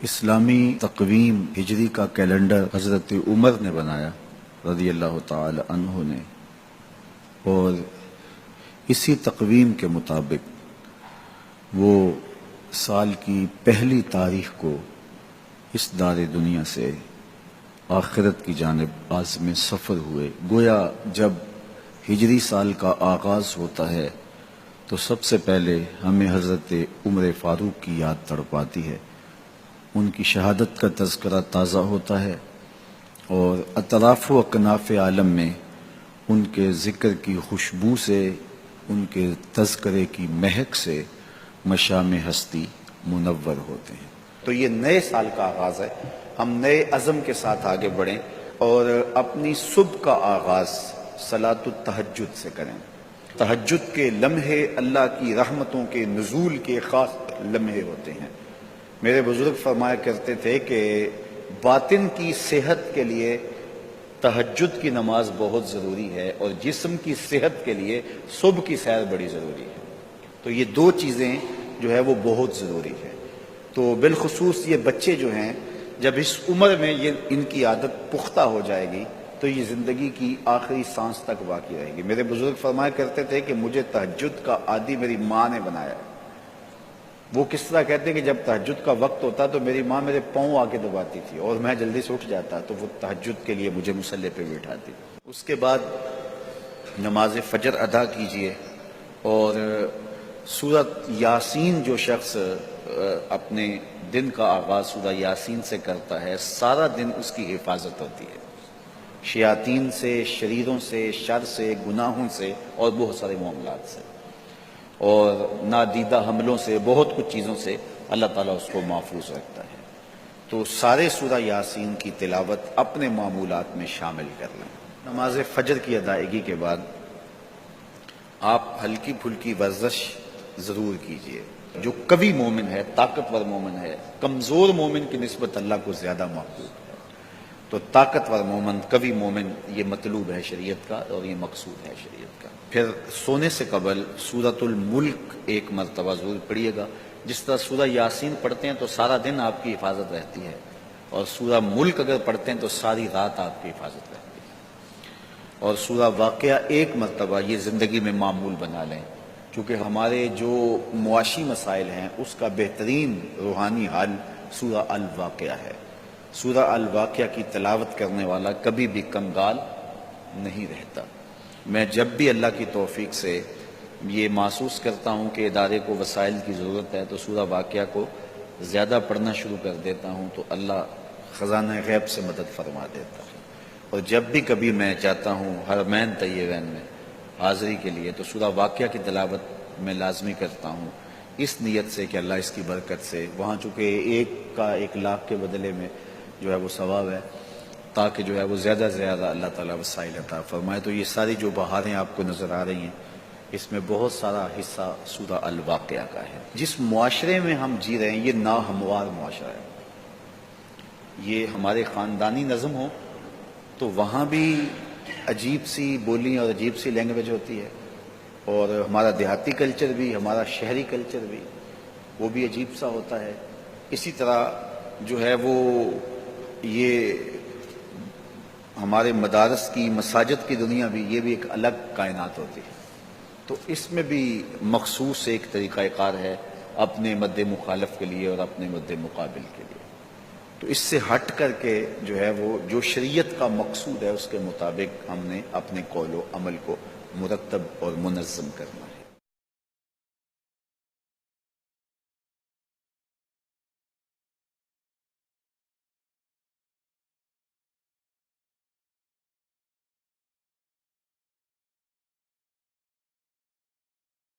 اسلامی تقویم ہجری کا کیلنڈر حضرت عمر نے بنایا رضی اللہ تعالی عنہ نے، اور اسی تقویم کے مطابق وہ سال کی پہلی تاریخ کو اس دار دنیا سے آخرت کی جانب عازم سفر ہوئے۔ گویا جب ہجری سال کا آغاز ہوتا ہے تو سب سے پہلے ہمیں حضرت عمر فاروق کی یاد تڑپاتی ہے، ان کی شہادت کا تذکرہ تازہ ہوتا ہے، اور اطراف و اکناف عالم میں ان کے ذکر کی خوشبو سے، ان کے تذکرے کی مہک سے مشام ہستی منور ہوتے ہیں۔ تو یہ نئے سال کا آغاز ہے، ہم نئے عزم کے ساتھ آگے بڑھیں اور اپنی صبح کا آغاز صلاۃ التہجد سے کریں۔ تہجد کے لمحے اللہ کی رحمتوں کے نزول کے خاص لمحے ہوتے ہیں۔ میرے بزرگ فرمایا کرتے تھے کہ باطن کی صحت کے لیے تہجد کی نماز بہت ضروری ہے، اور جسم کی صحت کے لیے صبح کی سیر بڑی ضروری ہے۔ تو یہ دو چیزیں جو ہے وہ بہت ضروری ہے۔ تو بالخصوص یہ بچے جو ہیں، جب اس عمر میں یہ ان کی عادت پختہ ہو جائے گی تو یہ زندگی کی آخری سانس تک باقی رہے گی۔ میرے بزرگ فرمایا کرتے تھے کہ مجھے تہجد کا عادی میری ماں نے بنایا ہے۔ وہ کس طرح کہتے ہیں کہ جب تہجد کا وقت ہوتا تو میری ماں میرے پاؤں آ کے دباتی تھی اور میں جلدی سے اٹھ جاتا، تو وہ تہجد کے لیے مجھے مصلی پہ بٹھاتی۔ اس کے بعد نماز فجر ادا کیجئے، اور سورۃ یاسین جو شخص اپنے دن کا آغاز سورہ یاسین سے کرتا ہے، سارا دن اس کی حفاظت ہوتی ہے، شیاطین سے، شریروں سے، شر سے، گناہوں سے اور بہت سارے معاملات سے، اور نادیدہ حملوں سے، بہت کچھ چیزوں سے اللہ تعالیٰ اس کو محفوظ رکھتا ہے۔ تو سارے سورہ یاسین کی تلاوت اپنے معمولات میں شامل کر لیں۔ نماز فجر کی ادائیگی کے بعد آپ ہلکی پھلکی ورزش ضرور کیجئے۔ جو قوی مومن ہے، طاقتور مومن ہے، کمزور مومن کی نسبت اللہ کو زیادہ محبوب ہے۔ تو طاقتور مومن، قوی مومن، یہ مطلوب ہے شریعت کا، اور یہ مقصود ہے شریعت کا۔ پھر سونے سے قبل سورۃ الملک ایک مرتبہ ضرور پڑھیے گا۔ جس طرح سورہ یاسین پڑھتے ہیں تو سارا دن آپ کی حفاظت رہتی ہے، اور سورہ ملک اگر پڑھتے ہیں تو ساری رات آپ کی حفاظت رہتی ہے۔ اور سورہ واقعہ ایک مرتبہ یہ زندگی میں معمول بنا لیں، کیونکہ ہمارے جو معاشی مسائل ہیں اس کا بہترین روحانی حل سورہ الواقعہ ہے۔ سورہ الواقعہ کی تلاوت کرنے والا کبھی بھی کنگال نہیں رہتا۔ میں جب بھی اللہ کی توفیق سے یہ محسوس کرتا ہوں کہ ادارے کو وسائل کی ضرورت ہے تو سورہ واقعہ کو زیادہ پڑھنا شروع کر دیتا ہوں، تو اللہ خزانہ غیب سے مدد فرما دیتا ہے۔ اور جب بھی کبھی میں چاہتا ہوں حرمین طیبین میں حاضری کے لیے، تو سورہ واقعہ کی تلاوت میں لازمی کرتا ہوں، اس نیت سے کہ اللہ اس کی برکت سے، وہاں چونکہ 1,00,000 کے بدلے میں جو ہے وہ ثواب ہے، تاکہ جو ہے وہ زیادہ سے زیادہ اللہ تعالیٰ وسائل عطا فرمائے۔ تو یہ ساری جو بہاریں آپ کو نظر آ رہی ہیں، اس میں بہت سارا حصہ سورہ الواقعہ کا ہے۔ جس معاشرے میں ہم جی رہے ہیں یہ ناہموار معاشرہ ہے۔ یہ ہمارے خاندانی نظم ہو تو وہاں بھی عجیب سی بولی اور عجیب سی لینگویج ہوتی ہے، اور ہمارا دیہاتی کلچر بھی، ہمارا شہری کلچر بھی، وہ بھی عجیب سا ہوتا ہے۔ اسی طرح جو ہے وہ یہ ہمارے مدارس کی، مساجد کی دنیا بھی، یہ بھی ایک الگ کائنات ہوتی ہے۔ تو اس میں بھی مخصوص ایک طریقہ کار ہے اپنے مد مخالف کے لیے اور اپنے مد مقابل کے لیے۔ تو اس سے ہٹ کر کے جو ہے وہ جو شریعت کا مقصود ہے اس کے مطابق ہم نے اپنے قول و عمل کو مرتب اور منظم کرنا ہے۔